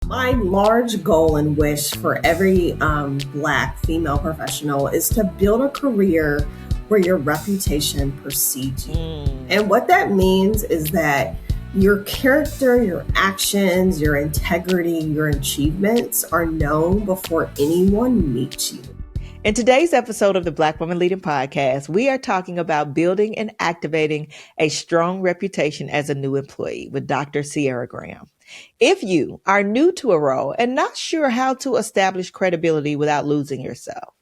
My large goal and wish for every Black female professional is to build a career where your reputation precedes you. And what that means is that your character, your actions, your integrity, your achievements are known before anyone meets you. In today's episode of the Black Women Leading Podcast, we are talking about building and activating a strong reputation as a new employee with Dr. Ciera Graham. If you are new to a role and not sure how to establish credibility without losing yourself,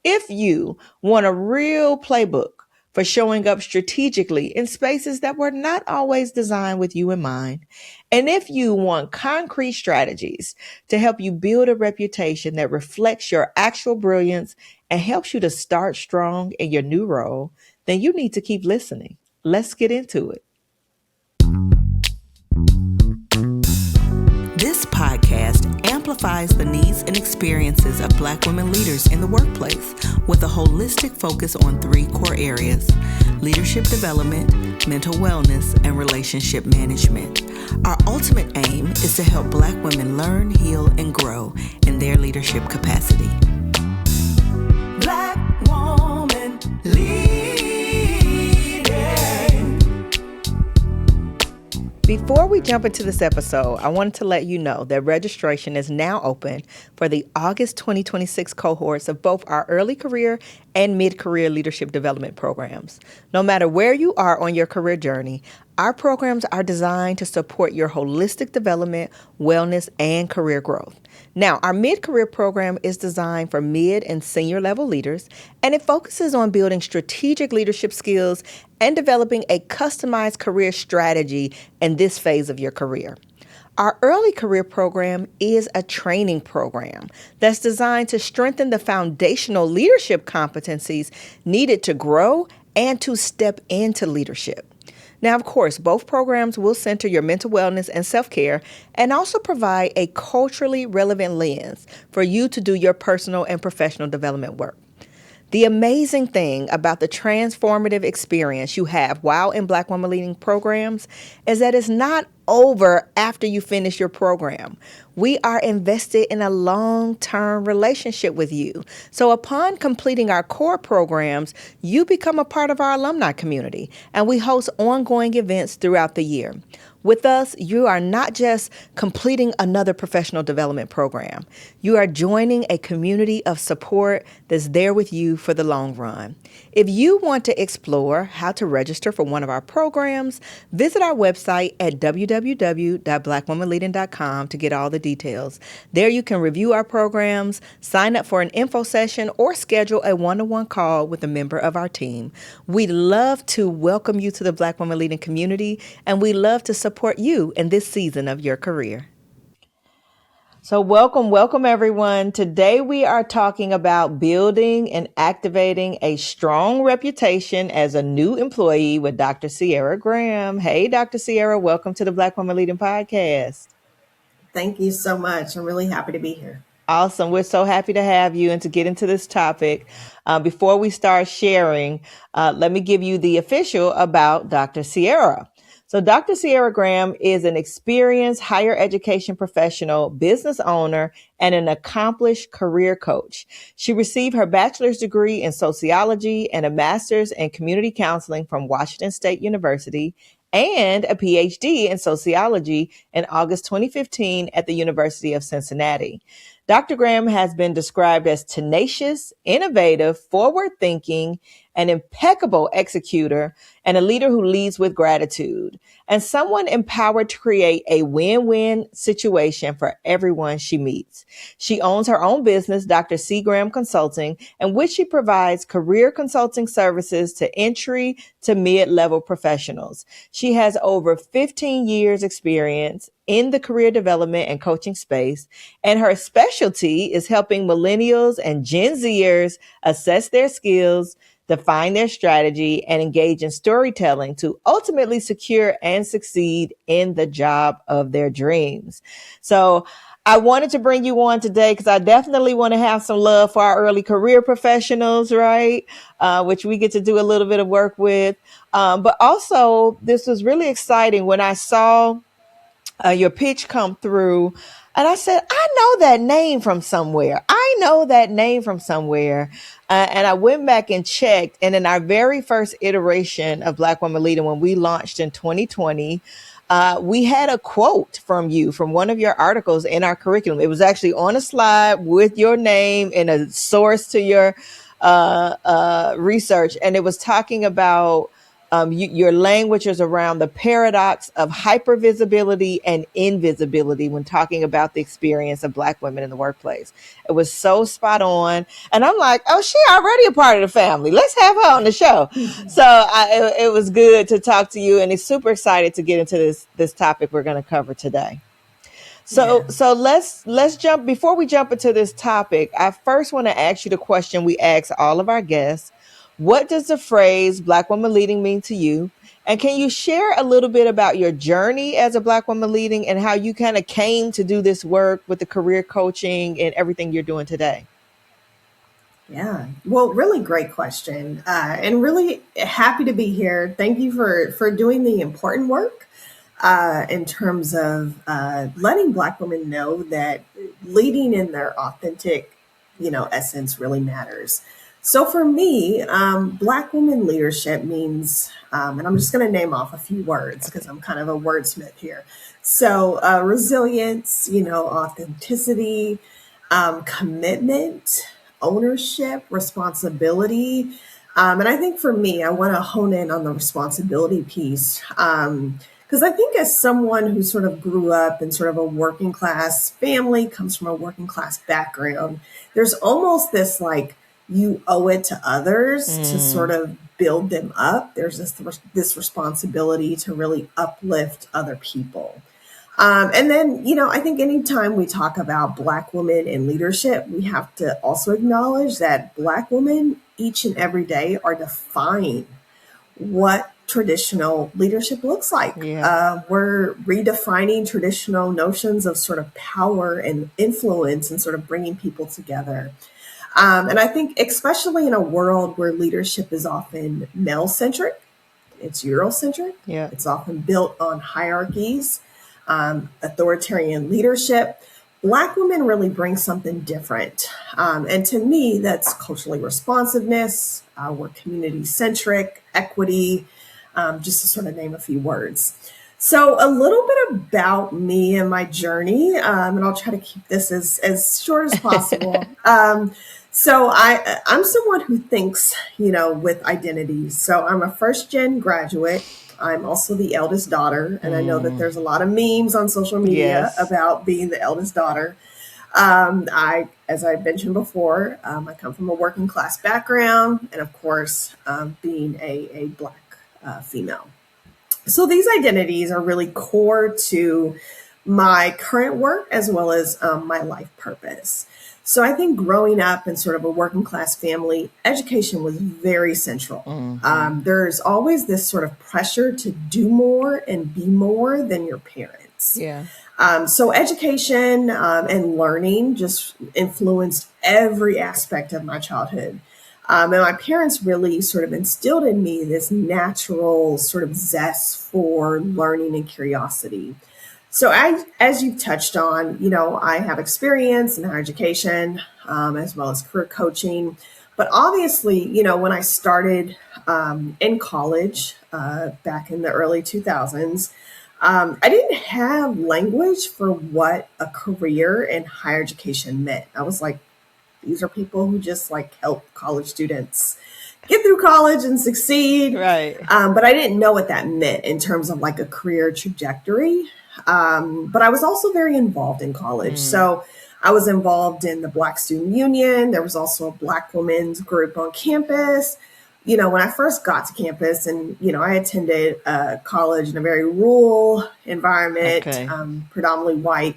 if you want a real playbook for showing up strategically in spaces that were not always designed with you in mind, and if you want concrete strategies to help you build a reputation that reflects your actual brilliance and helps you to start strong in your new role, then you need to keep listening. Let's get into it. This podcast amplifies the needs and experiences of Black women leaders in the workplace with a holistic focus on 3 core areas: leadership development, mental wellness, and relationship management. Our ultimate aim is to help Black women learn, heal, and grow in their leadership capacity. Black woman leading. Before we jump into this episode, I wanted to let you know that registration is now open for the August 2026 cohorts of both our early career and mid-career leadership development programs. No matter where you are on your career journey, our programs are designed to support your holistic development, wellness, and career growth. Now, our mid-career program is designed for mid and senior level leaders, and it focuses on building strategic leadership skills and developing a customized career strategy in this phase of your career. Our early career program is a training program that's designed to strengthen the foundational leadership competencies needed to grow and to step into leadership. Now, of course, both programs will center your mental wellness and self-care and also provide a culturally relevant lens for you to do your personal and professional development work. The amazing thing about the transformative experience you have while in Black Women Leading programs is that it's not over after you finish your program. We are invested in a long-term relationship with you. So upon completing our core programs, you become a part of our alumni community, and we host ongoing events throughout the year. With us, you are not just completing another professional development program. You are joining a community of support that's there with you for the long run. If you want to explore how to register for one of our programs, visit our website at www.blackwomanleading.com to get all the details. There you can review our programs, sign up for an info session, or schedule a one-to-one call with a member of our team. We'd love to welcome you to the Black Women Leading community, and we love to support you in this season of your career. So welcome everyone. Today we are talking about building and activating a strong reputation as a new employee with Dr. Ciera Graham. Hey, Dr. Ciera, welcome to the Black Women Leading Podcast. Thank you so much. I'm really happy to be here. Awesome. We're so happy to have you and to get into this topic. Before we start sharing, let me give you the official about Dr. Ciera. So Dr. Ciera Graham is an experienced higher education professional, business owner, and an accomplished career coach. She received her bachelor's degree in sociology and a master's in community counseling from Washington State University and a PhD in sociology in August 2015 at the University of Cincinnati. Dr. Graham has been described as tenacious, innovative, forward-thinking, an impeccable executor, and a leader who leads with gratitude, and someone empowered to create a win-win situation for everyone she meets. She owns her own business, Dr. C. Graham Consulting, in which she provides career consulting services to entry to mid-level professionals. She has over 15 years experience in the career development and coaching space, and her specialty is helping millennials and Gen Zers assess their skills, define their strategy, and engage in storytelling to ultimately secure and succeed in the job of their dreams. So I wanted to bring you on today because I definitely want to have some love for our early career professionals, right? Which we get to do a little bit of work with. But also, this was really exciting when I saw your pitch come through. And I said, I know that name from somewhere. I know that name from somewhere. And I went back and checked. And in our very first iteration of Black Women Leading, when we launched in 2020, we had a quote from you from one of your articles in our curriculum. It was actually on a slide with your name and a source to your research. And it was talking about your language is around the paradox of hypervisibility and invisibility when talking about the experience of Black women in the workplace. It was so spot on. And I'm like, oh, she already a part of the family. Let's have her on the show. So it was good to talk to you, and it's super excited to get into this topic we're going to cover today. So let's jump before we jump into this topic. I first want to ask you the question we ask all of our guests. What does the phrase Black woman leading mean to you? And can you share a little bit about your journey as a Black woman leading and how you kind of came to do this work with the career coaching and everything you're doing today? Yeah, well, really great question, and really happy to be here. Thank you for doing the important work in terms of letting Black women know that leading in their authentic, essence really matters. So for me, Black women leadership means, and I'm just going to name off a few words because I'm kind of a wordsmith here. So resilience, authenticity, commitment, ownership, responsibility. And I think for me, I want to hone in on the responsibility piece. Because I think as someone who sort of grew up in sort of a working class family, comes from a working class background, there's almost this like you owe it to others to sort of build them up. There's this responsibility to really uplift other people. And then, I think anytime we talk about Black women in leadership, we have to also acknowledge that Black women each and every day are defying what traditional leadership looks like. Yeah. We're redefining traditional notions of sort of power and influence and sort of bringing people together. And I think especially in a world where leadership is often male-centric, it's Eurocentric, Yeah. it's often built on hierarchies, authoritarian leadership, Black women really bring something different. And to me, that's culturally responsiveness, we're community-centric, equity, just to sort of name a few words. So a little bit about me and my journey, and I'll try to keep this as short as possible. So I'm someone who thinks, with identities. So I'm a first-gen graduate. I'm also the eldest daughter, and I know that there's a lot of memes on social media about being the eldest daughter. As I mentioned before, I come from a working class background, and of course, being a Black female. So these identities are really core to my current work as well as my life purpose. So I think growing up in sort of a working class family, education was very central. There's always this sort of pressure to do more and be more than your parents. Yeah. So education and learning just influenced every aspect of my childhood. And my parents really sort of instilled in me this natural sort of zest for learning and curiosity. So as you touched on, I have experience in higher education as well as career coaching. But obviously, when I started in college back in the early 2000s, I didn't have language for what a career in higher education meant. I was like, these are people who just like help college students get through college and succeed. Right. But I didn't know what that meant in terms of like a career trajectory. But I was also very involved in college. So I was involved in the Black Student Union. There was also a Black women's group on campus. When I first got to campus and, I attended college in a very rural environment, predominantly white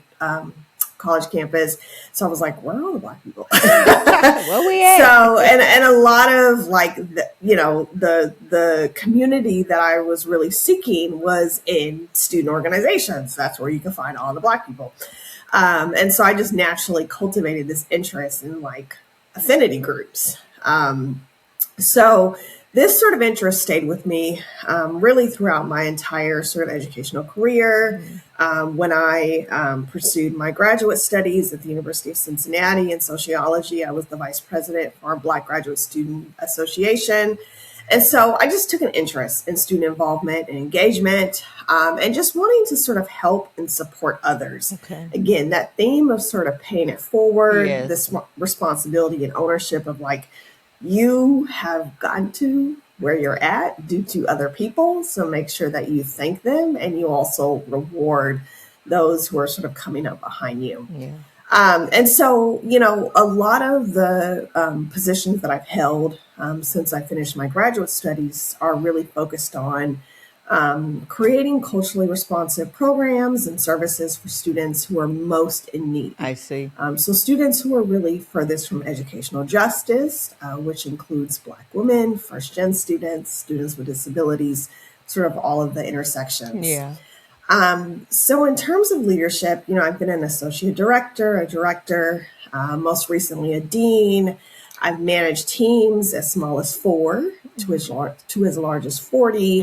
college campus. So I was like, where are all the Black people? Where we at? So, and a lot of like, the community that I was really seeking was in student organizations. That's where you can find all the Black people. And so I just naturally cultivated this interest in like affinity groups. So this sort of interest stayed with me really throughout my entire sort of educational career. When I pursued my graduate studies at the University of Cincinnati in sociology, I was the vice president for our Black Graduate Student Association. And so I just took an interest in student involvement and engagement, and just wanting to sort of help and support others. Okay. Again, that theme of sort of paying it forward, Yes. this responsibility and ownership of like, you have gotten to where you're at due to other people. So make sure that you thank them and you also reward those who are sort of coming up behind you. Yeah. And so, a lot of the positions that I've held since I finished my graduate studies are really focused on creating culturally responsive programs and services for students who are most in need. I see. So students who are really furthest from educational justice, which includes Black women, first-gen students, students with disabilities, sort of all of the intersections. Yeah. So in terms of leadership, I've been an associate director, a director, most recently a dean. I've managed teams as small as 4 to as large as 40.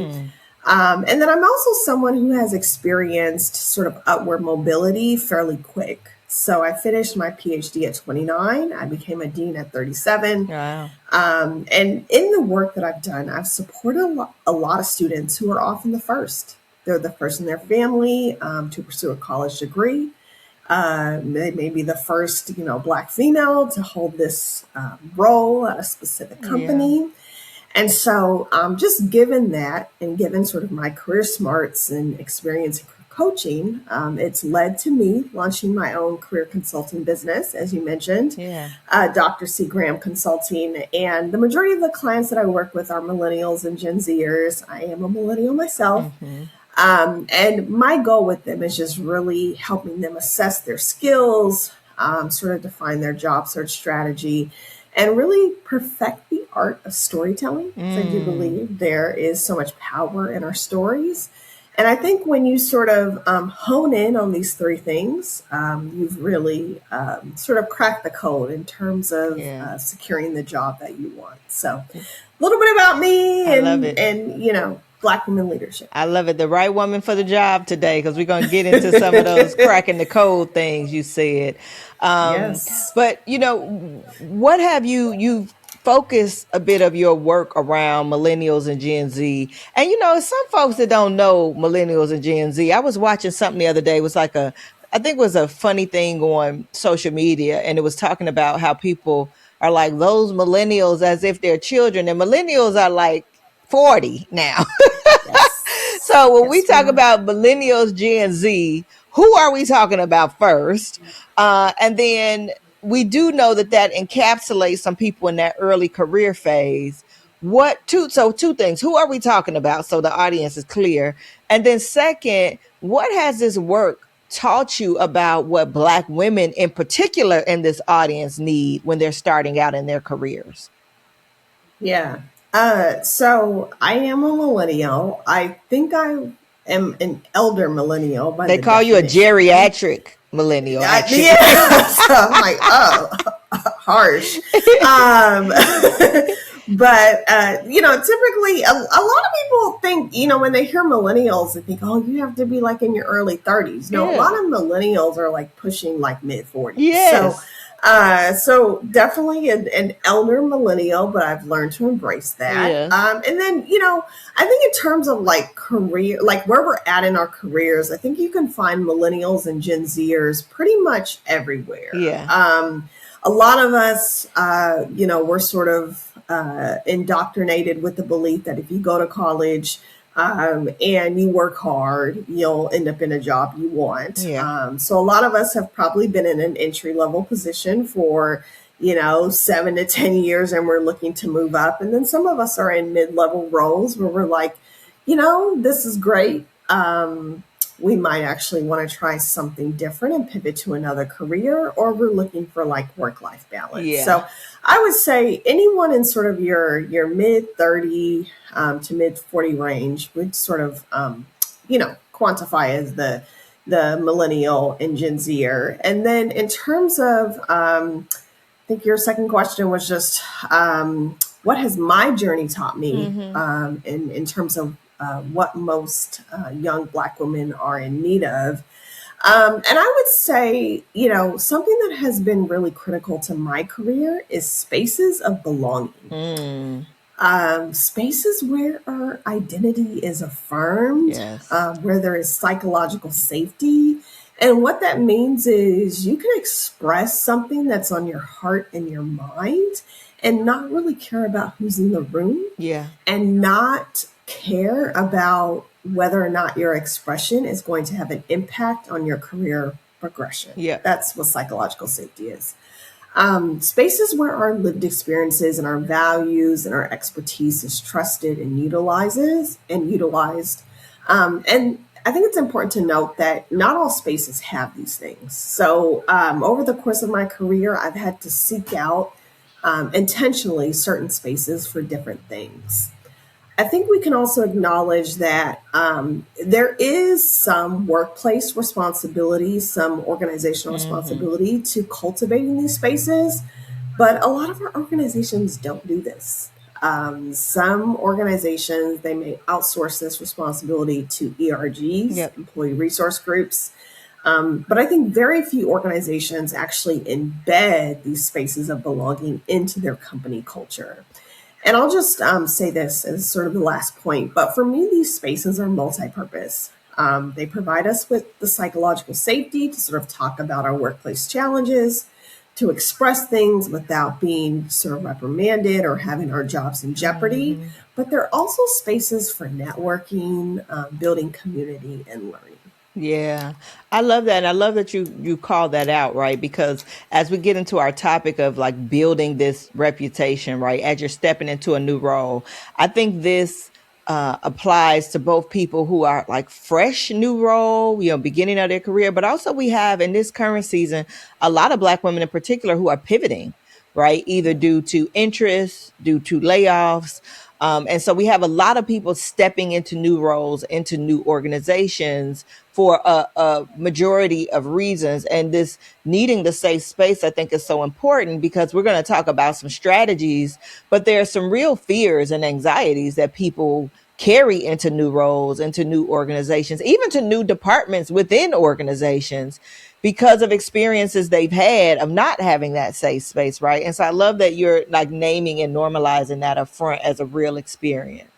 And then I'm also someone who has experienced sort of upward mobility fairly quick. So I finished my PhD at 29. I became a dean at 37. Wow. And in the work that I've done, I've supported a lot of students who are often the first. They're the first in their family to pursue a college degree. They may be the first, Black female to hold this role at a specific company. Yeah. And so just given that and given sort of my career smarts and experience in coaching, it's led to me launching my own career consulting business, as you mentioned, Dr. Ciera Graham Consulting. And the majority of the clients that I work with are millennials and Gen Zers. I am a millennial myself. Mm-hmm. And my goal with them is just really helping them assess their skills, sort of define their job search strategy, and really perfect the art of storytelling. I do believe there is so much power in our stories. And I think when you sort of hone in on these 3 things, you've really sort of cracked the code in terms of securing the job that you want. So a little bit about me and Black women leadership. I love it. The right woman for the job today, because we're going to get into some of those cracking the code things you said. Yes. But, what have you focused a bit of your work around millennials and Gen Z? And, some folks that don't know millennials and Gen Z, I was watching something the other day. It was like I think it was a funny thing on social media. And it was talking about how people are like those millennials as if they're children. And millennials are like 40 now. Yes. So when we talk about millennials, Gen Z, who are we talking about first? And then we do know that encapsulates some people in that early career phase. Two things. Who are we talking about? So the audience is clear. And then second, what has this work taught you about what Black women in particular in this audience need when they're starting out in their careers? Yeah. So I am a millennial. I think I am an elder millennial. They call you a geriatric millennial. Actually. Yeah. So I'm like, harsh. But typically a lot of people think, when they hear millennials, they think, oh, you have to be like in your early 30s. No, a lot of millennials are like pushing like mid 40s. Yes. So definitely an elder millennial, but I've learned to embrace that. Yeah. And then, I think in terms of like career, like where we're at in our careers, I think you can find millennials and Gen Zers pretty much everywhere. Yeah. A lot of us, we're sort of indoctrinated with the belief that if you go to college, and you work hard, you'll end up in a job you want. Yeah. So a lot of us have probably been in an entry-level position for, 7 to 10 years, and we're looking to move up. And then some of us are in mid-level roles where we're like, this is great. We might actually want to try something different and pivot to another career, or we're looking for like work-life balance. Yeah. So I would say anyone in sort of your mid 30 to mid 40 range would sort of, quantify as the millennial and Gen Zer. And then in terms of, I think your second question was just, what has my journey taught me in terms of what most young Black women are in need of. And I would say, something that has been really critical to my career is spaces of belonging. Mm, Spaces where our identity is affirmed, yes. where there is psychological safety. And what that means is you can express something that's on your heart and your mind and not really care about who's in the room Yeah. and not care about whether or not your expression is going to have an impact on your career progression. Yeah. That's what psychological safety is. Spaces where our lived experiences and our values and our expertise is trusted and utilized. And I think it's important to note that not all spaces have these things. So over the course of my career, I've had to seek out intentionally certain spaces for different things. I think we can also acknowledge that there is some workplace responsibility, some organizational responsibility to cultivating these spaces, but a lot of our organizations don't do this. Some organizations, they may outsource this responsibility to ERGs, Yep. employee resource groups. But I think very few organizations actually embed these spaces of belonging into their company culture. And I'll just say this as sort of the last point, but for me, these spaces are multi-purpose. They provide us with the psychological safety to sort of talk about our workplace challenges, to express things without being sort of reprimanded or having our jobs in jeopardy. But they're also spaces for networking, building community, and learning. Yeah, I love that. And I love that you call that out, right? Because as we get into our topic of like building this reputation, right, as you're stepping into a new role, I think this applies to both people who are like fresh new role, beginning of their career, but also we have in this current season a lot of Black women in particular who are pivoting, right, either due to interest, due to layoffs. And so we have a lot of people stepping into new roles, into new organizations for a majority of reasons. And this needing the safe space, I think, is so important because we're going to talk about some strategies, but there are some real fears and anxieties that people carry into new roles, into new organizations, even to new departments within organizations because of experiences they've had of not having that safe space, right? And so I love that you're like naming and normalizing that up front as a real experience.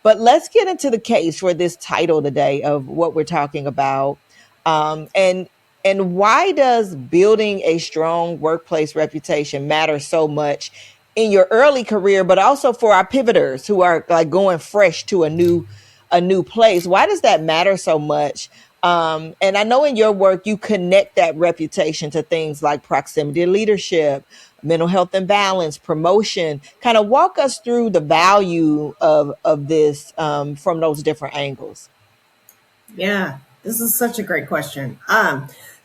But let's get into the case for this title today of what we're talking about. And why does building a strong workplace reputation matter so much in your early career, but also for our pivoters who are like going fresh to a new place? Why does that matter so much? And I know in your work you connect that reputation to things like proximity to leadership, mental health and balance, promotion. Kind of walk us through the value of this from those different angles. Yeah, this is such a great question.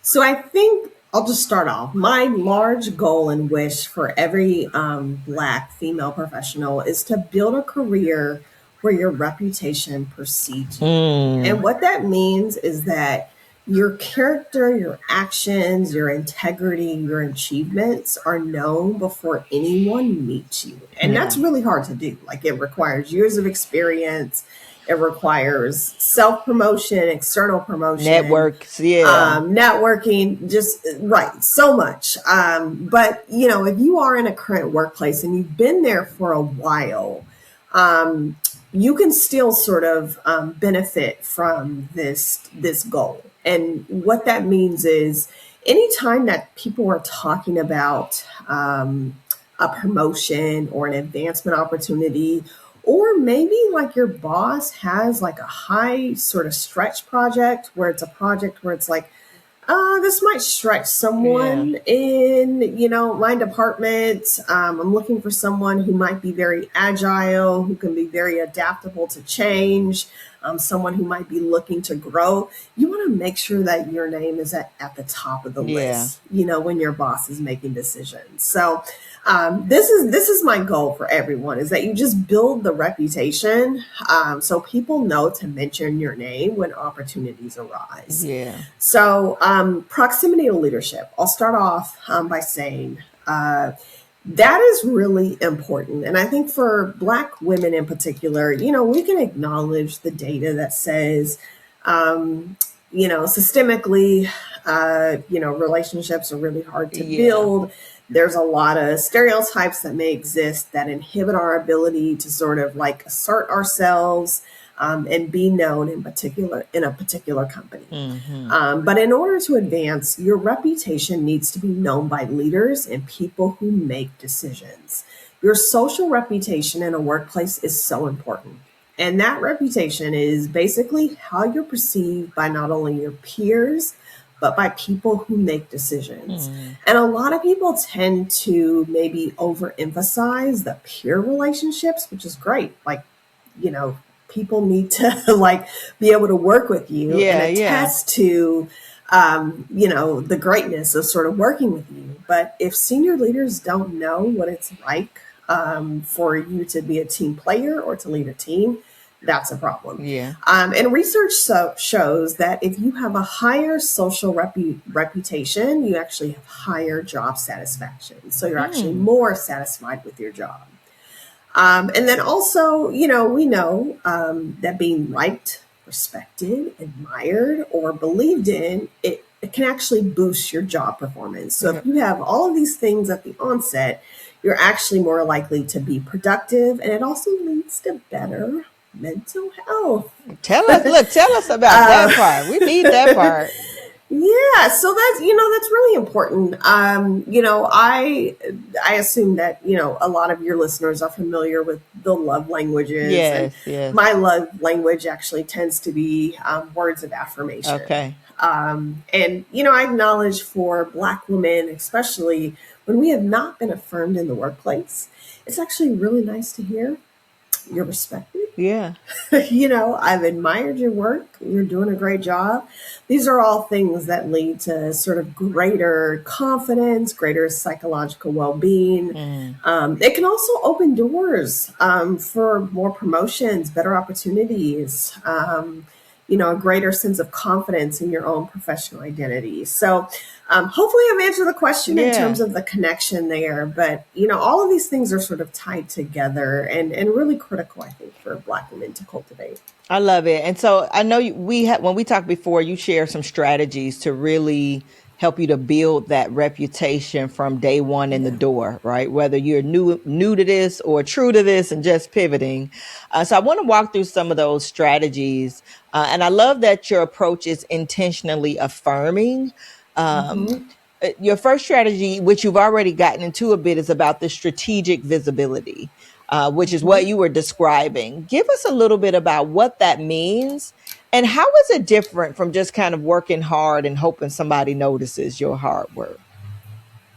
So I think I'll just start off. My large goal and wish for every Black female professional is to build a career where your reputation precedes you. And Mm, what that means is that your character, your actions, your integrity, your achievements are known before anyone meets you. And yeah. that's really hard to do. Like it requires years of experience, it requires self promotion, external promotion, Networks, yeah. networking, just right, so much. But, if you are in a current workplace and you've been there for a while, um, you can still sort of benefit from this goal. And what that means is anytime that people are talking about a promotion or an advancement opportunity, or maybe like your boss has like a high sort of stretch project where it's a project where it's like, this might stretch Yeah. someone in, my department. I'm looking for someone who might be very agile, who can be very adaptable to change, someone who might be looking to grow. You want to make sure that your name is at the top of the Yeah. list, when your boss is making decisions. So this is my goal for everyone is that you just build the reputation so people know to mention your name when opportunities arise. Yeah. So, proximity to leadership. I'll start off by saying That is really important. And I think for Black women in particular, we can acknowledge the data that says, um, systemically, relationships are really hard to Yeah. build. There's a lot of stereotypes that may exist that inhibit our ability to sort of like assert ourselves, and be known in a particular company. Mm-hmm. But in order to advance, your reputation needs to be known by leaders and people who make decisions. Your social reputation in a workplace is so important. And that reputation is basically how you're perceived by not only your peers, but by people who make decisions. Mm. And a lot of people tend to maybe overemphasize the peer relationships, which is great. Like, you know, people need to like be able to work with you and Yeah, yeah. attest to the greatness of sort of working with you. But if senior leaders don't know what it's like, for you to be a team player or to lead a team, that's a problem. Yeah. And research shows that if you have a higher social reputation, you actually have higher job satisfaction. So you're actually more satisfied with your job. And then also, we know that being liked, respected, admired, or believed in, it can actually boost your job performance. So if you have all of these things at the onset, you're actually more likely to be productive, and it also leads to better mental health. Tell us about that part. We need that part. Yeah, so that's really important. I assume that a lot of your listeners are familiar with the love languages, and Yes, yes. my love language actually tends to be words of affirmation. Okay. And I acknowledge for Black women, especially when we have not been affirmed in the workplace, it's actually really nice to hear you're respected. Yeah. I've admired your work. You're doing a great job. These are all things that lead to sort of greater confidence, greater psychological well being. It can also open doors for more promotions, better opportunities, a greater sense of confidence in your own professional identity. So, hopefully, I've answered the question in terms of the connection there. But all of these things are sort of tied together and really critical, I think, for Black women to cultivate. I love it. And so I know when we talked before, you share some strategies to really help you to build that reputation from day one in the door, right? Whether you're new to this or true to this and just pivoting. So I want to walk through some of those strategies. And I love that your approach is intentionally affirming. Your first strategy, which you've already gotten into a bit, is about the strategic visibility, which is what you were describing. Give us a little bit about what that means and how is it different from just kind of working hard and hoping somebody notices your hard work?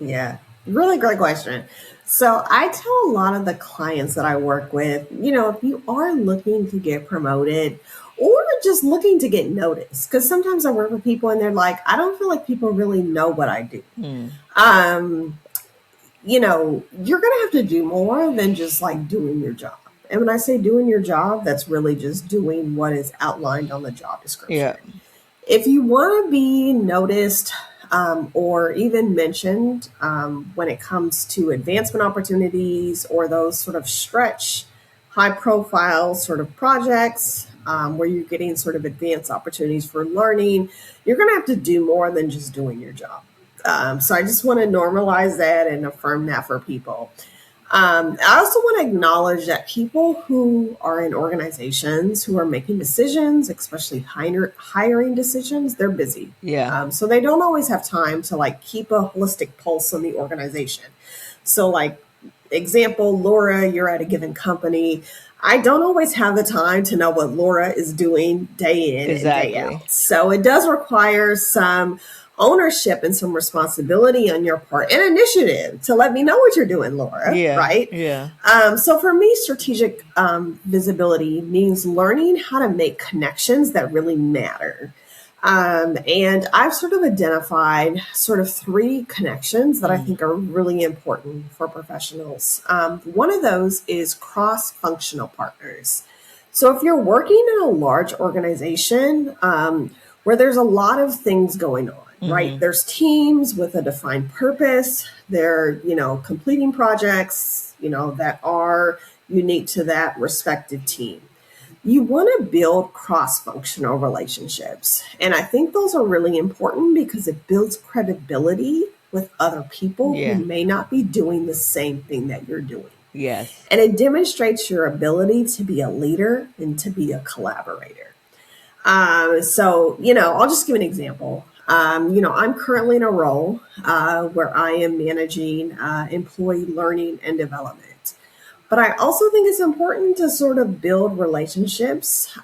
Yeah, really great question. So I tell a lot of the clients that I work with, if you are looking to get promoted or just looking to get noticed, because sometimes I work with people and they're like, I don't feel like people really know what I do. Um, you're going to have to do more than just like doing your job. And when I say doing your job, that's really just doing what is outlined on the job description. Yeah. If you want to be noticed, or even mentioned when it comes to advancement opportunities or those sort of stretch, high profile sort of projects, where you're getting sort of advanced opportunities for learning, you're going to have to do more than just doing your job. So I just want to normalize that and affirm that for people. I also want to acknowledge that people who are in organizations who are making decisions, especially hiring decisions, they're busy. Yeah. So they don't always have time to like keep a holistic pulse on the organization. So like example, Laura, you're at a given company. I don't always have the time to know what Laura is doing day in and day out. So it does require some ownership and some responsibility on your part and initiative to let me know what you're doing, Laura. Yeah. Right? Yeah. So for me, strategic visibility means learning how to make connections that really matter. And I've sort of identified sort of 3 connections that I think are really important for professionals. One of those is cross-functional partners. So if you're working in a large organization where there's a lot of things going on, right? There's teams with a defined purpose. They're, completing projects, that are unique to that respective team. You want to build cross-functional relationships. And I think those are really important because it builds credibility with other people who Yeah. may not be doing the same thing that you're doing. Yes. And it demonstrates your ability to be a leader and to be a collaborator. I'll just give an example. I'm currently in a role where I am managing employee learning and development. But I also think it's important to sort of build relationships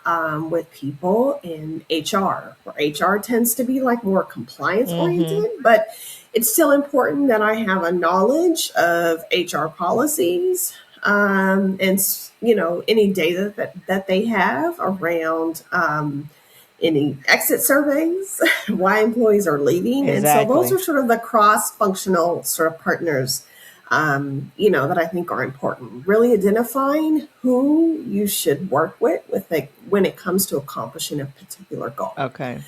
with people in HR, where HR tends to be like more compliance oriented, but it's still important that I have a knowledge of HR policies and any data that they have around any exit surveys, why employees are leaving. And so those Exactly. are sort of the cross-functional sort of partners, that I think are important. Really identifying who you should work with when it comes to accomplishing a particular goal. Okay.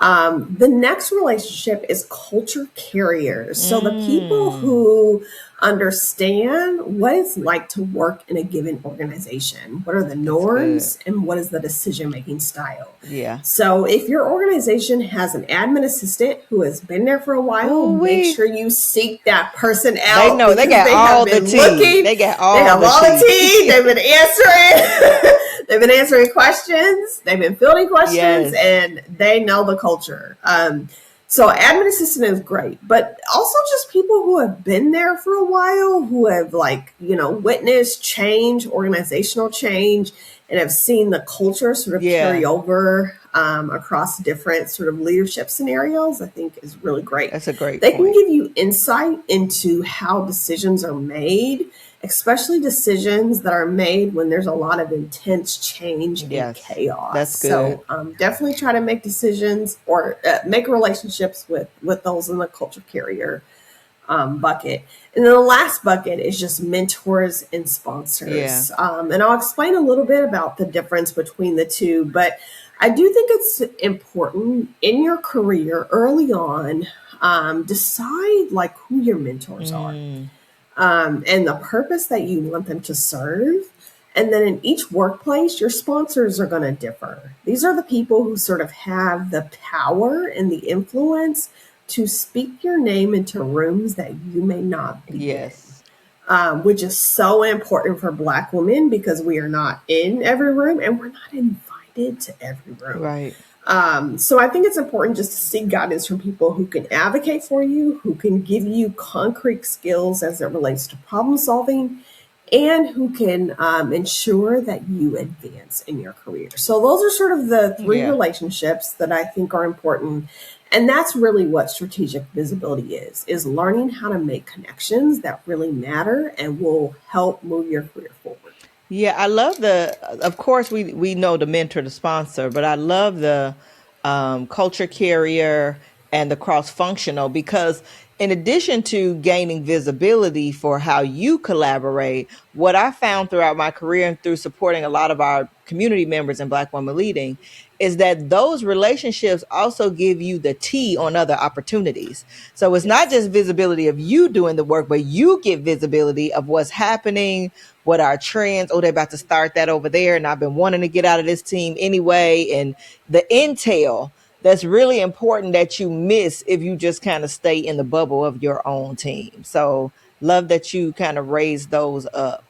The next relationship is culture carriers. So the people who understand what it's like to work in a given organization. What are the norms and what is the decision-making style? Yeah. So if your organization has an admin assistant who has been there for a while, make sure you seek that person out. They know they got all the tea. They got all the tea. They've been answering. They've been answering questions. They've been fielding questions, and they know the culture. So admin assistant is great, but also just people who have been there for a while, who have witnessed change, organizational change, and have seen the culture sort of carry over across different sort of leadership scenarios, I think is really great. That's a great They point. can give you insight into how decisions are made, especially decisions that are made when there's a lot of intense change and chaos. That's good. So definitely try to make decisions or make relationships with those in the culture carrier bucket. And then the last bucket is just mentors and sponsors. And I'll explain a little bit about the difference between the two, but I do think it's important in your career early on, decide like who your mentors are. And the purpose that you want them to serve. And then in each workplace, your sponsors are going to differ. These are the people who sort of have the power and the influence to speak your name into rooms that you may not be in. Which is so important for Black women because we are not in every room and we're not invited to every room. Right. So I think it's important just to seek guidance from people who can advocate for you, who can give you concrete skills as it relates to problem solving, and who can ensure that you advance in your career. So those are sort of the three relationships that I think are important. And that's really what strategic visibility is learning how to make connections that really matter and will help move your career forward. Yeah, I love of course, we know the mentor, the sponsor, but I love the culture carrier and the cross-functional because in addition to gaining visibility for how you collaborate, what I found throughout my career and through supporting a lot of our community members in Black Women Leading is that those relationships also give you the tea on other opportunities. So it's not just visibility of you doing the work, but you get visibility of what's happening, what are trends. Oh, they're about to start that over there. And I've been wanting to get out of this team anyway. And the intel that's really important that you miss if you just kind of stay in the bubble of your own team. So love that you kind of raise those up.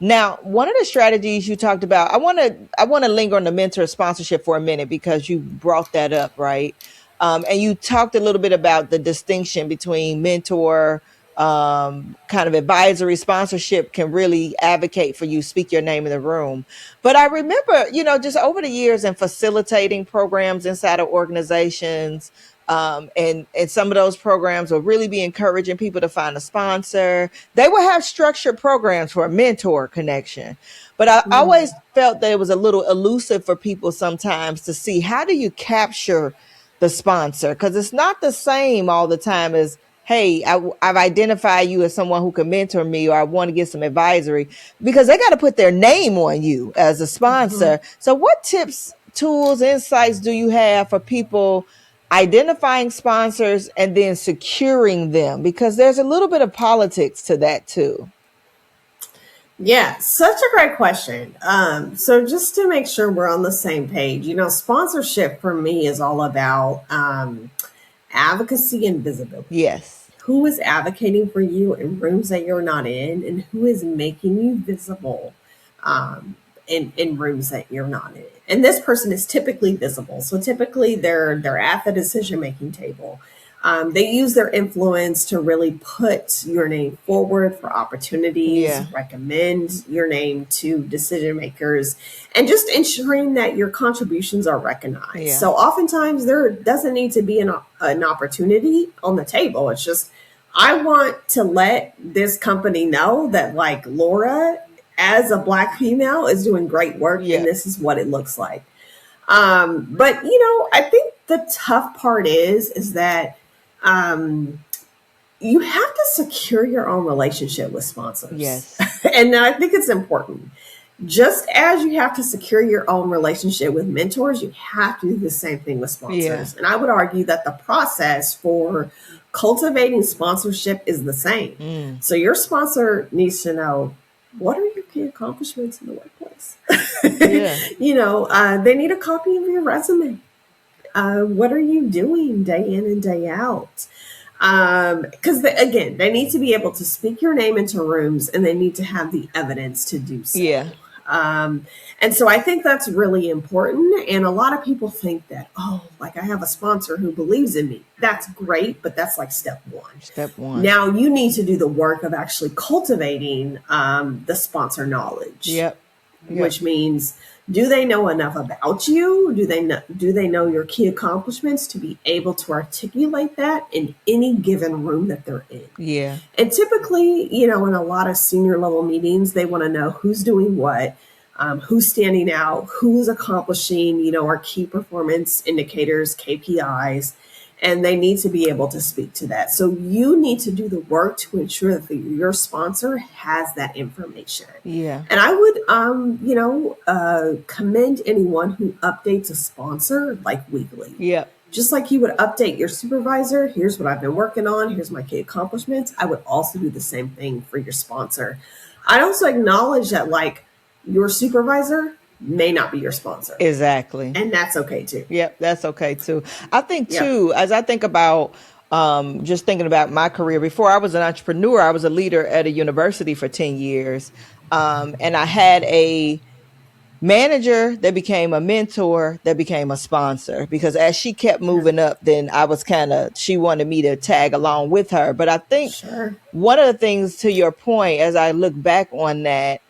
Now, one of the strategies you talked about, I want to linger on the mentor sponsorship for a minute because you brought that up, right? And you talked a little bit about the distinction between mentor, kind of advisory sponsorship can really advocate for you, speak your name in the room. But I remember, just over the years and facilitating programs inside of organizations, and some of those programs will really be encouraging people to find a sponsor. They will have structured programs for a mentor connection. But I always felt that it was a little elusive for people sometimes to see how do you capture the sponsor? Because it's not the same all the time as, hey, I've identified you as someone who can mentor me, or I want to get some advisory, because they got to put their name on you as a sponsor. So what tips, tools, insights do you have for people identifying sponsors and then securing them, because there's a little bit of politics to that too. Yeah, such a great question. So just to make sure we're on the same page, sponsorship for me is all about advocacy and visibility. Yes. Who is advocating for you in rooms that you're not in, and who is making you visible um, in rooms that you're not in? And this person is typically visible. So typically they're at the decision making table. They use their influence to really put your name forward for opportunities, Yeah. recommend your name to decision makers, and just ensuring that your contributions are recognized. Yeah. So oftentimes there doesn't need to be an opportunity on the table. It's just, I want to let this company know that, like, Laura, as a Black female, is doing great work, Yeah. and this is what it looks like. But I think the tough part is that you have to secure your own relationship with sponsors. Yes. And I think it's important. Just as you have to secure your own relationship with mentors, you have to do the same thing with sponsors. Yeah. And I would argue that the process for cultivating sponsorship is the same. So your sponsor needs to know, what are your key accomplishments in the workplace? Yeah. They need a copy of your resume. What are you doing day in and day out? Because again, they need to be able to speak your name into rooms, and they need to have the evidence to do so. Yeah. And so I think that's really important. And a lot of people think that, like, I have a sponsor who believes in me. That's great, but that's like step one. Step one. Now you need to do the work of actually cultivating the sponsor knowledge. Yep. Which means, do they know enough about you? Do they know your key accomplishments to be able to articulate that in any given room that they're in? Yeah. And typically, in a lot of senior level meetings, they want to know who's doing what, who's standing out, who's accomplishing, our key performance indicators, KPIs, and they need to be able to speak to that. So you need to do the work to ensure that your sponsor has that information. Yeah. And I would, commend anyone who updates a sponsor like weekly. Yeah. Just like you would update your supervisor, here's what I've been working on, here's my key accomplishments. I would also do the same thing for your sponsor. I'd also acknowledge that, like, your supervisor may not be your sponsor. Exactly. And that's okay too. Yep, that's okay too. I think too, as I think about just thinking about my career, before I was an entrepreneur, I was a leader at a university for 10 years. And I had a manager that became a mentor, that became a sponsor, because as she kept moving up, then I was she wanted me to tag along with her. But I think one of the things, to your point, as I look back on that,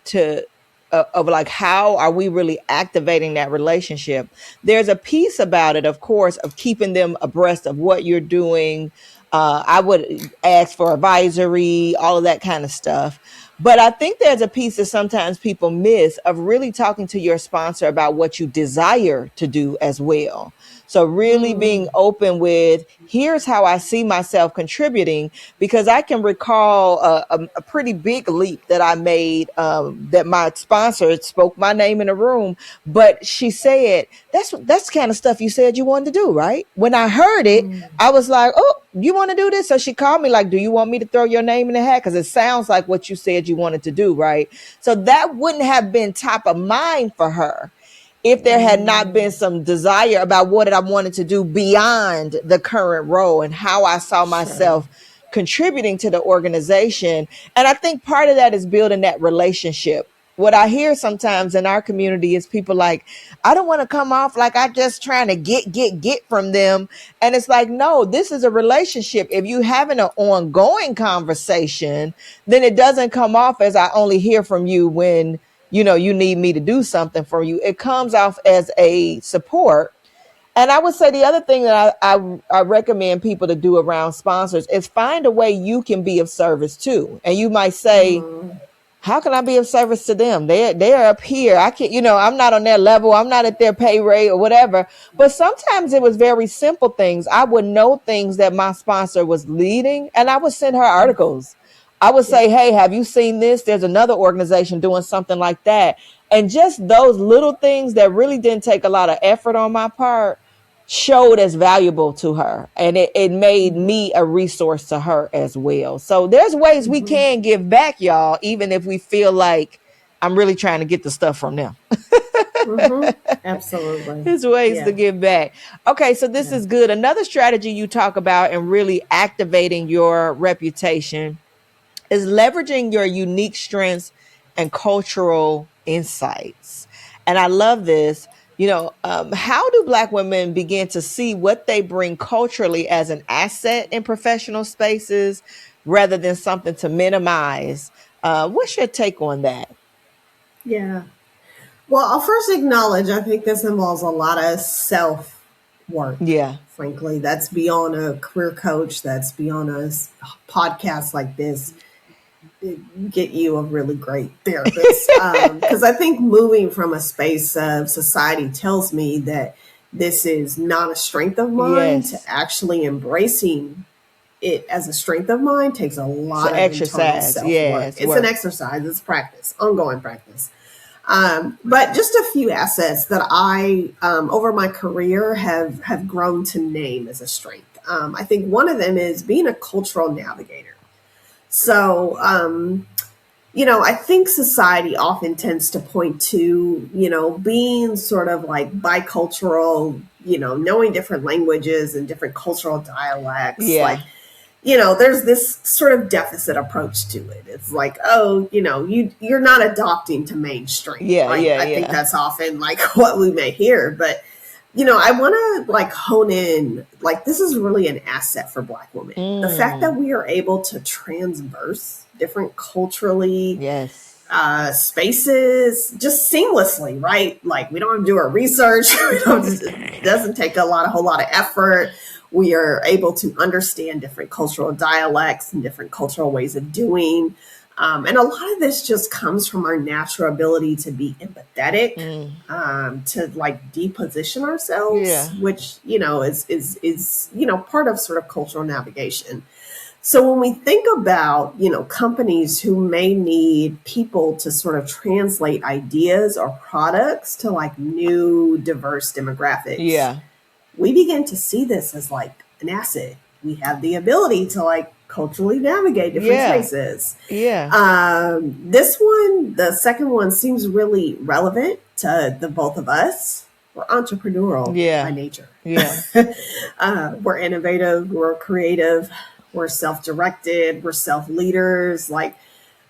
of like, how are we really activating that relationship? There's a piece about it, of course, of keeping them abreast of what you're doing. I would ask for advisory, all of that kind of stuff. But I think there's a piece that sometimes people miss of really talking to your sponsor about what you desire to do as well. So really being open with, here's how I see myself contributing, because I can recall a pretty big leap that I made, that my sponsor spoke my name in a room, but she said, that's the kind of stuff you said you wanted to do, right? When I heard it, I was like, oh, you want to do this? So she called me like, do you want me to throw your name in the hat? Because it sounds like what you said you wanted to do, right? So that wouldn't have been top of mind for her if there had not been some desire about what I wanted to do beyond the current role and how I saw myself contributing to the organization. And I think part of that is building that relationship. What I hear sometimes in our community is people like, I don't want to come off like I just trying to get from them. And it's like, no, this is a relationship. If you having an ongoing conversation, then it doesn't come off as I only hear from you when, you need me to do something for you. It comes off as a support. And I would say the other thing that I recommend people to do around sponsors is find a way you can be of service too. And you might say, how can I be of service to them? They're up here. I can't, I'm not on their level. I'm not at their pay rate or whatever. But sometimes it was very simple things. I would know things that my sponsor was leading, and I would send her articles. I would say, hey, have you seen this? There's another organization doing something like that. And just those little things that really didn't take a lot of effort on my part showed as valuable to her, and it made me a resource to her as well. So there's ways we can give back, y'all, even if we feel like I'm really trying to get the stuff from them. Absolutely. There's ways to Yeah. give back. Okay, so this Yeah. is good. Another strategy you talk about and really activating your reputation is leveraging your unique strengths and cultural insights. And I love this. How do Black women begin to see what they bring culturally as an asset in professional spaces rather than something to minimize? What's your take on that? Yeah. Well, I'll first acknowledge I think this involves a lot of self work. Yeah. Frankly, that's beyond a career coach, that's beyond a podcast like this. Get you a really great therapist. Because I think moving from a space of society tells me that this is not a strength of mine, to Yes. actually embracing it as a strength of mine takes a So lot of internal exercise. self work. Yes. It's an Work. exercise, it's practice, ongoing practice. But just a few assets that I, over my career, have grown to name as a strength. I think one of them is being a cultural navigator. So, I think society often tends to point to, being sort of like bicultural, knowing different languages and different cultural dialects. Yeah. Like, there's this sort of deficit approach to it. It's like, oh, you're not adopting to mainstream. Yeah. Like, Yeah. I think Yeah. that's often like what we may hear. But, I want to like hone in, like, this is really an asset for Black women. The fact that we are able to transverse different culturally Yes. spaces just seamlessly, right? Like, we don't have to do our research. It doesn't take a whole lot of effort. We are able to understand different cultural dialects and different cultural ways of doing. And a lot of this just comes from our natural ability to be empathetic, to like deposition ourselves, Yeah. which, is part of sort of cultural navigation. So when we think about, companies who may need people to sort of translate ideas or products to like new diverse demographics, Yeah. we begin to see this as like an asset. We have the ability to like culturally navigate different spaces. Yeah. This one, the second one, seems really relevant to the both of us. We're entrepreneurial by nature. Yeah. We're innovative, we're creative, we're self-directed, we're self-leaders. Like,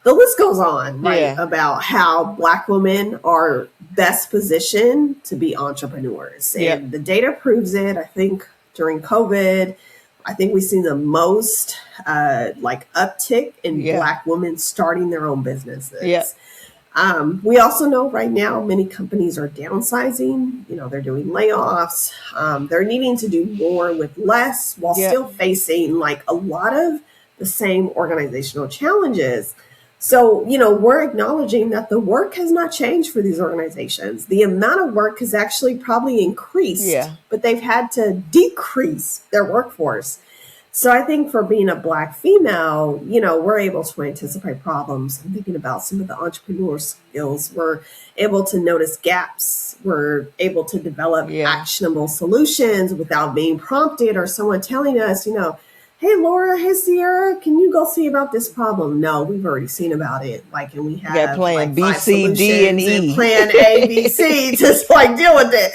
the list goes on, right? About how Black women are best positioned to be entrepreneurs. And the data proves it. I think during COVID, I think we've seen the most uptick in Black women starting their own businesses. We also know right now many companies are downsizing. They're doing layoffs. They're needing to do more with less while still facing like a lot of the same organizational challenges. So, we're acknowledging that the work has not changed for these organizations. The amount of work has actually probably increased, but they've had to decrease their workforce. So I think for being a Black female, we're able to anticipate problems. I'm thinking about some of the entrepreneur skills. We're able to notice gaps. We're able to develop actionable solutions without being prompted or someone telling us, hey, Laura, hey, Ciera, can you go see about this problem? No, we've already seen about it. Like, and we have plan like B, 5 C, D, and solutions E. and plan A, B, C to like deal with it.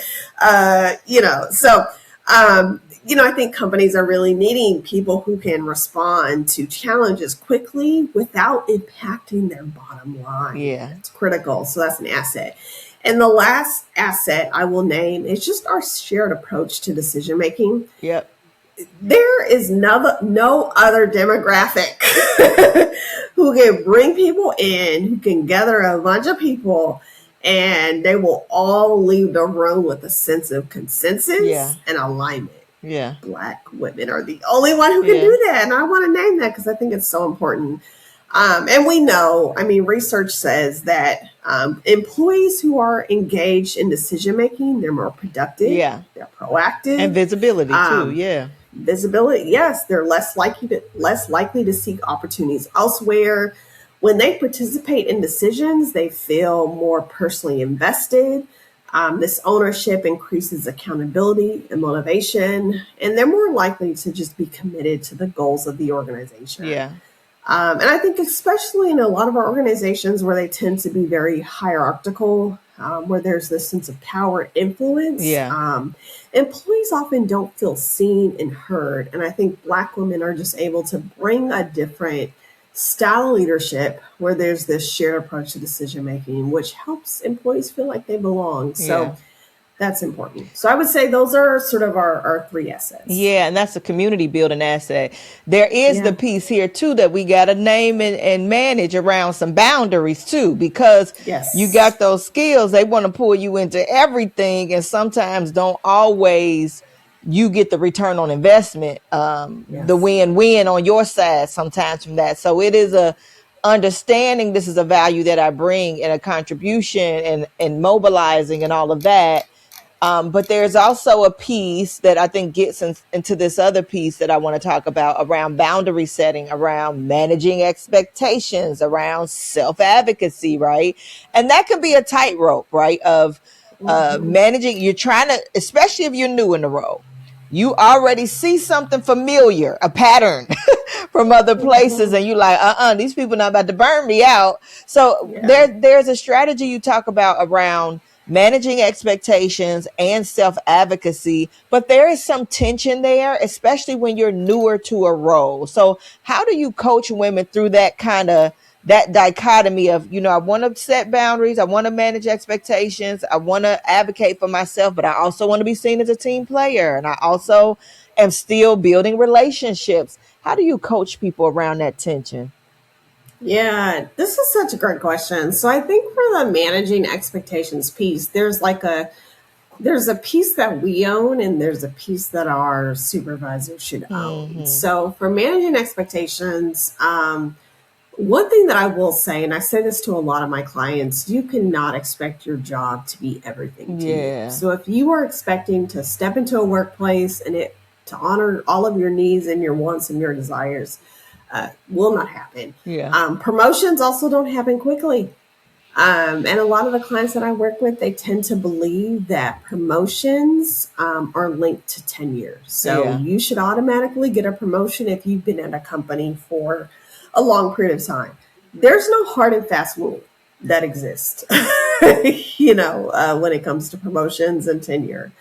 I think companies are really needing people who can respond to challenges quickly without impacting their bottom line. It's critical. So that's an asset. And the last asset I will name is just our shared approach to decision making. There is no other demographic who can bring people in, who can gather a bunch of people, and they will all leave the room with a sense of consensus and alignment. Black women are the only one who can do that. And I want to name that because I think it's so important. And we know, research says that employees who are engaged in decision making, they're more productive, they're proactive. And visibility too, Visibility, yes, they're less likely to seek opportunities elsewhere. When they participate in decisions, they feel more personally invested. This ownership increases accountability and motivation, and they're more likely to just be committed to the goals of the organization. Yeah. And I think especially in a lot of our organizations where they tend to be very hierarchical, where there's this sense of power influence, employees often don't feel seen and heard. And I think Black women are just able to bring a different style of leadership where there's this shared approach to decision making, which helps employees feel like they belong. So that's important. So I would say those are sort of our three assets. Yeah, and that's a community building asset. There is the piece here too that we got to name and manage around some boundaries too, because you got those skills. They want to pull you into everything, and sometimes don't always you get the return on investment, the win-win on your side sometimes from that. So it is a understanding this is a value that I bring and a contribution and mobilizing and all of that. But there's also a piece that I think gets into this other piece that I want to talk about around boundary setting, around managing expectations, around self-advocacy, right? And that can be a tightrope, right? Of managing, you're trying to, especially if you're new in the role, you already see something familiar, a pattern from other places, and you like, these people not about to burn me out. So there's a strategy you talk about around managing expectations and self-advocacy, but there is some tension there, especially when you're newer to a role. So how do you coach women through that that dichotomy of, I want to set boundaries, I want to manage expectations, I want to advocate for myself, but I also want to be seen as a team player, and I also am still building relationships. How do you coach people around that tension? Yeah, this is such a great question. So I think for the managing expectations piece, there's a piece that we own and there's a piece that our supervisor should own. So for managing expectations, one thing that I will say, and I say this to a lot of my clients, you cannot expect your job to be everything to you. So if you are expecting to step into a workplace and to honor all of your needs and your wants and your desires, will not happen. Promotions also don't happen quickly. And a lot of the clients that I work with, they tend to believe that promotions are linked to tenure. So you should automatically get a promotion if you've been at a company for a long period of time. There's no hard and fast rule that exists, when it comes to promotions and tenure.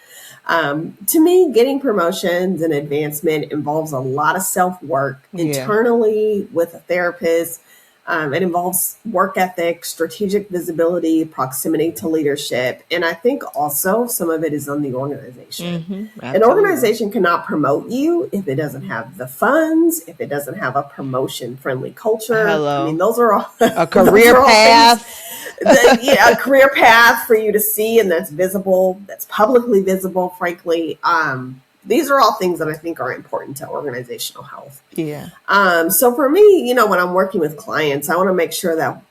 To me, getting promotions and advancement involves a lot of self-work internally with a therapist. It involves work ethic, strategic visibility, proximity to leadership. And I think also some of it is on the organization. An organization cannot promote you if it doesn't have the funds, if it doesn't have a promotion-friendly culture. I mean, those are all a career path. A career path for you to see, and that's visible, that's publicly visible, frankly. These are all things that I think are important to organizational health. So for me, when I'm working with clients, I want to make sure that,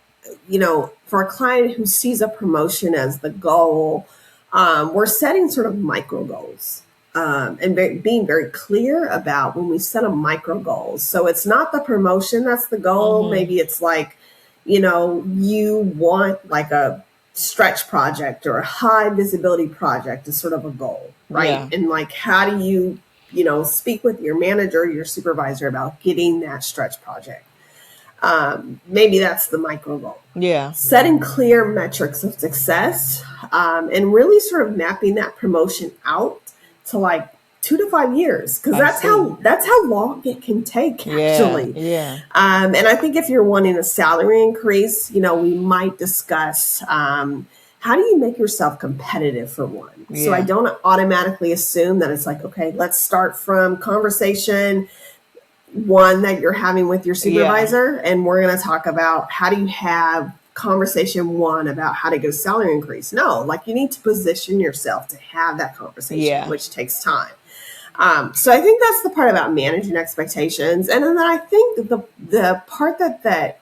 for a client who sees a promotion as the goal, we're setting sort of micro goals. And being very clear about when we set a micro goals. So it's not the promotion that's the goal. Maybe it's like, you want like a stretch project or a high visibility project is sort of a goal, right? And like, how do you, speak with your manager, your supervisor about getting that stretch project? Maybe that's the micro goal. Setting clear metrics of success, and really sort of mapping that promotion out to like 2 to 5 years, because that's how long it can take actually. And I think if you're wanting a salary increase, we might discuss how do you make yourself competitive for one. So I don't automatically assume that it's like, okay, let's start from conversation one that you're having with your supervisor, and we're going to talk about how do you have conversation one about how to get a salary increase. No, like you need to position yourself to have that conversation, which takes time. So I think that's the part about managing expectations. And then I think the part that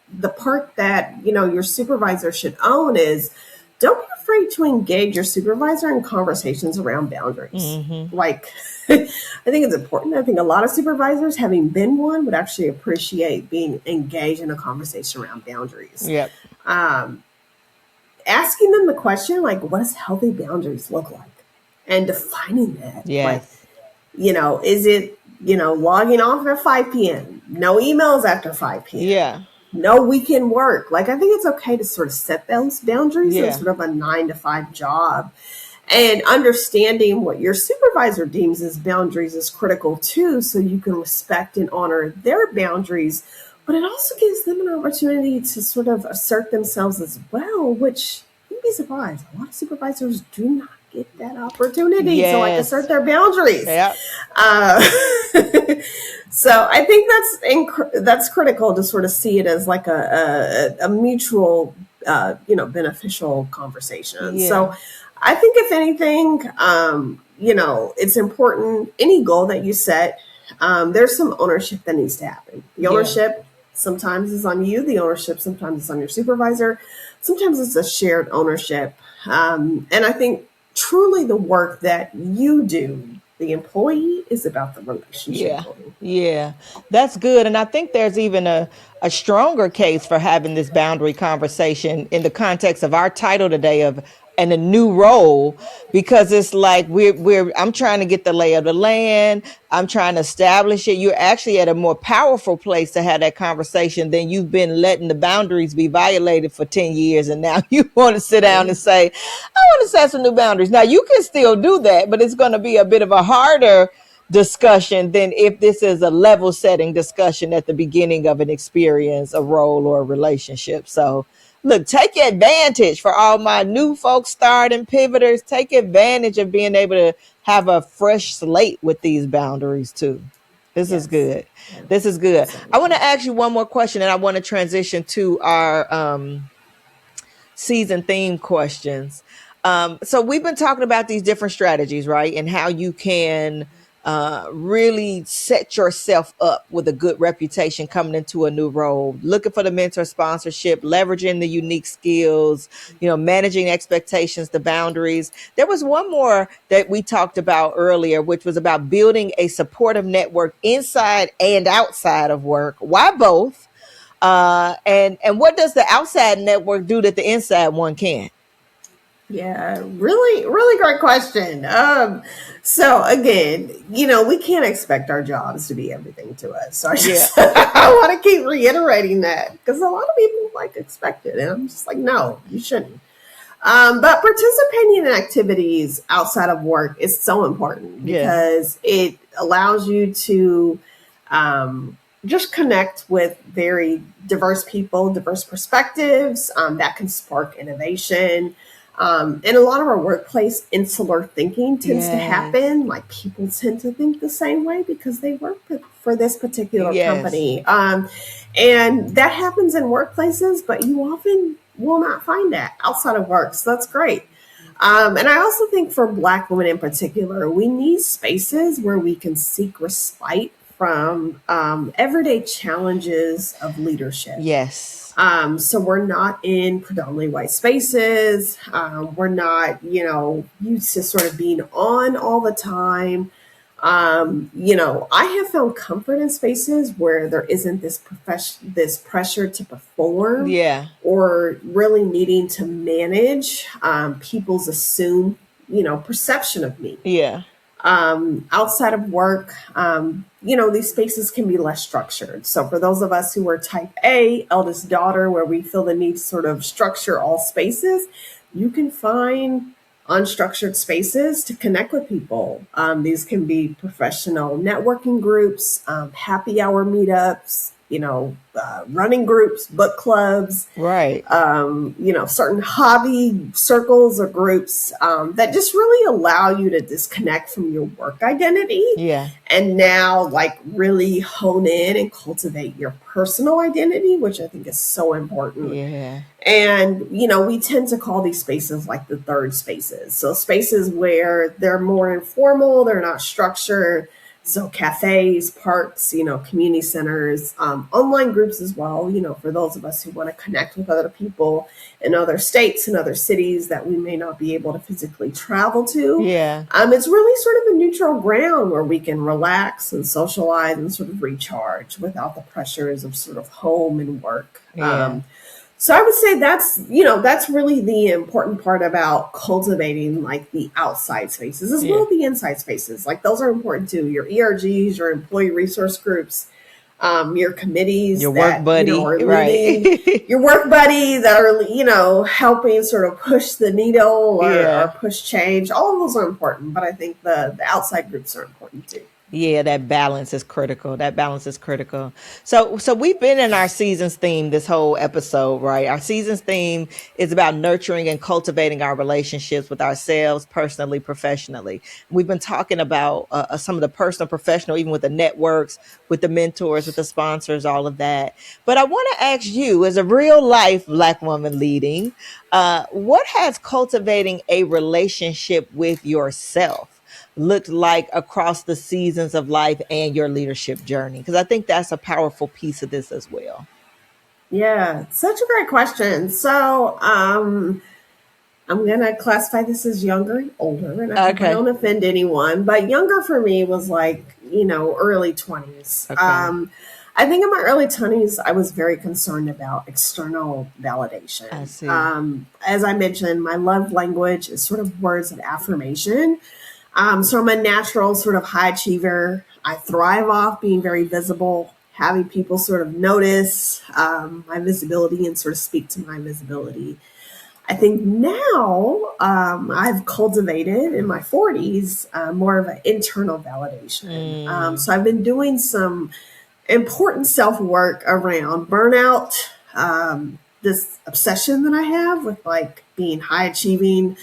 your supervisor should own is, don't be afraid to engage your supervisor in conversations around boundaries. Like, I think it's important. I think a lot of supervisors, having been one, would actually appreciate being engaged in a conversation around boundaries. asking them the question, like, what does healthy boundaries look like? And defining that. Like, Yes. is it, logging off at 5 p.m., no emails after 5 p.m., Yeah. no weekend work. Like, I think it's okay to sort of set those boundaries in Yeah. sort of a 9 to 5 job. And understanding what your supervisor deems as boundaries is critical too, so you can respect and honor their boundaries. But it also gives them an opportunity to sort of assert themselves as well, which you'd be surprised. A lot of supervisors do not get that opportunity to like assert Yes. their boundaries. Yeah. Uh, so I think that's critical to sort of see it as like a mutual, beneficial conversation. Yeah. So I think if anything, it's important. Any goal that you set, there's some ownership that needs to happen. The Yeah. ownership sometimes is on you. The ownership sometimes is on your supervisor. Sometimes it's a shared ownership. And I think truly the work that you do, the employee, is about the relationship Yeah. building. Yeah. That's good. And I think there's even a stronger case for having this boundary conversation in the context of our title today of and a new role, because it's like I'm trying to get the lay of the land. I'm trying to establish it. You're actually at a more powerful place to have that conversation than you've been letting the boundaries be violated for 10 years. And now you want to sit down and say, I want to set some new boundaries. Now you can still do that, but it's going to be a bit of a harder discussion than if this is a level setting discussion at the beginning of an experience, a role, or a relationship. So look, take advantage for all my new folks starting pivoters. Take advantage of being able to have a fresh slate with these boundaries too. This is Yes. good. This is good. I want Absolutely. to ask you one more question, and I want to transition to our season theme questions. So we've been talking about these different strategies, right? And how you can really set yourself up with a good reputation coming into a new role, looking for the mentor sponsorship, leveraging the unique skills, managing expectations, the boundaries. There was one more that we talked about earlier, which was about building a supportive network inside and outside of work. Why both? And what does the outside network do that the inside one can't? Yeah, really, really great question. So again, we can't expect our jobs to be everything to us. So Yeah. I want to keep reiterating that because a lot of people like expect it, and I'm just like, no, you shouldn't. But participating in activities outside of work is so important Yeah. because it allows you to just connect with very diverse people, diverse perspectives that can spark innovation. And a lot of our workplace insular thinking tends to Yes. happen. Like people tend to think the same way because they work for this particular Yes. company. And that happens in workplaces, but you often will not find that outside of work. So that's great. And I also think for Black women in particular, we need spaces where we can seek respite from everyday challenges of leadership. Yes. So we're not in predominantly white spaces. We're not, used to sort of being on all the time. I have found comfort in spaces where there isn't this pressure to perform Yeah. or really needing to manage people's assumed, perception of me. Yeah. Outside of work, these spaces can be less structured. So for those of us who are type A, eldest daughter, where we feel the need to sort of structure all spaces, you can find unstructured spaces to connect with people. These can be professional networking groups, happy hour meetups, running groups, book clubs, Right. certain hobby circles or groups that just really allow you to disconnect from your work identity Yeah. and now like really hone in and cultivate your personal identity, which I think is so important. Yeah. And, we tend to call these spaces like the third spaces. So spaces where they're more informal, they're not structured. So cafes, parks, community centers, online groups as well, for those of us who want to connect with other people in other states and other cities that we may not be able to physically travel to. Yeah. It's really sort of a neutral ground where we can relax and socialize and sort of recharge without the pressures of sort of home and work. Yeah. So I would say that's really the important part about cultivating like the outside spaces as well as the inside spaces. Like those are important too. Your ERGs, your employee resource groups, your committees Your work that buddy, are right? leading, your work buddy that are helping sort of push the needle or push change. All of those are important, but I think the outside groups are important too. Yeah, that balance is critical. That balance is critical. So we've been in our seasons theme this whole episode, right? Our seasons theme is about nurturing and cultivating our relationships with ourselves, personally, professionally. We've been talking about some of the personal, professional, even with the networks, with the mentors, with the sponsors, all of that. But I want to ask you, as a real life Black woman leading, what has cultivating a relationship with yourself looked like across the seasons of life and your leadership journey? Because I think that's a powerful piece of this as well. Yeah, such a great question. So, I'm gonna classify this as younger and older, and I hope I don't offend anyone. But younger for me was like early 20s. Okay. I think in my early 20s, I was very concerned about external validation. I see. As I mentioned, my love language is sort of words of affirmation. So I'm a natural sort of high achiever. I thrive off being very visible, having people sort of notice my visibility and sort of speak to my visibility. I think now I've cultivated in my 40s more of an internal validation. So I've been doing some important self-work around burnout, this obsession that I have with like being high achieving,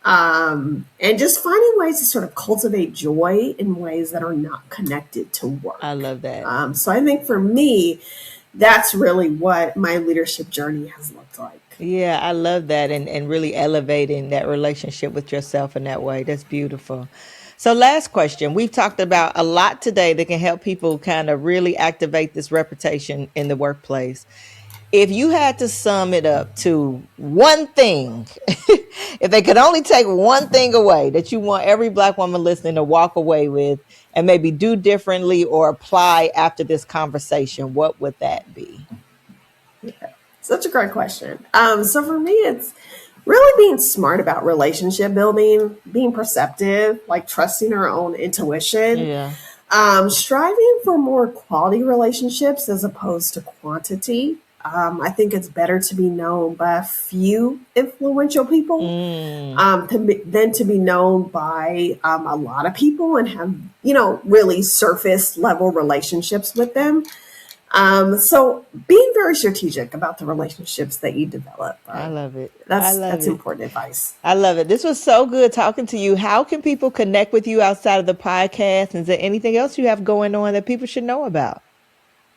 and just finding ways to sort of cultivate joy in ways that are not connected to work. I love that. So I think for me, that's really what my leadership journey has looked like. Yeah, I love that, and really elevating that relationship with yourself in that way. That's beautiful. So last question. We've talked about a lot today that can help people kind of really activate this reputation in the workplace. If you had to sum it up to one thing, if they could only take one thing away that you want every Black woman listening to walk away with and maybe do differently or apply after this conversation, what would that be? Yeah, such a great question. So for me, it's really being smart about relationship building, being perceptive, like trusting our own intuition. Yeah. Striving for more quality relationships as opposed to quantity. I think it's better to be known by a few influential people than to be known by a lot of people and have, really surface level relationships with them. So being very strategic about the relationships that you develop. I love it. That's important advice. I love it. This was so good talking to you. How can people connect with you outside of the podcast? And is there anything else you have going on that people should know about?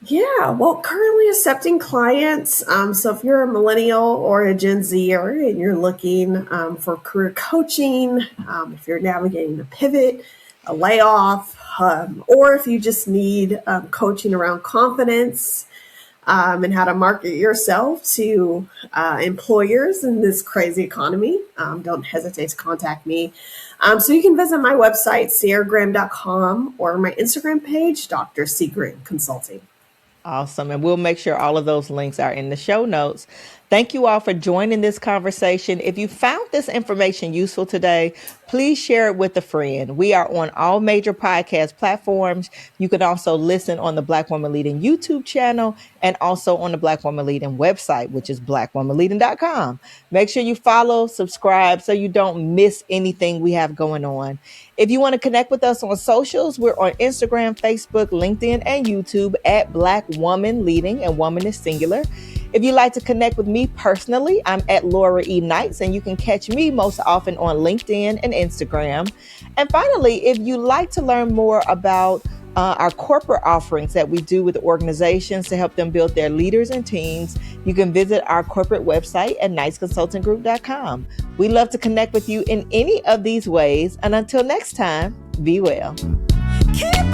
Yeah, well, currently accepting clients. So if you're a millennial or a Gen Zer and you're looking for career coaching, if you're navigating a pivot, a layoff, or if you just need coaching around confidence and how to market yourself to employers in this crazy economy, don't hesitate to contact me. So you can visit my website, cieragraham.com, or my Instagram page, Dr. C. Graham Consulting. Awesome. And we'll make sure all of those links are in the show notes. Thank you all for joining this conversation. If you found this information useful today, please share it with a friend. We are on all major podcast platforms. You can also listen on the Black Woman Leading YouTube channel and also on the Black Woman Leading website, which is blackwomanleading.com. Make sure you follow, subscribe so you don't miss anything we have going on. If you want to connect with us on socials, we're on Instagram, Facebook, LinkedIn, and YouTube at Black Woman Leading, and woman is singular. If you'd like to connect with me personally, I'm at Laura E. Knights, and you can catch me most often on LinkedIn and Instagram. And finally, if you'd like to learn more about our corporate offerings that we do with organizations to help them build their leaders and teams, you can visit our corporate website at knightsconsultinggroup.com. We love to connect with you in any of these ways. And until next time, be well. Keep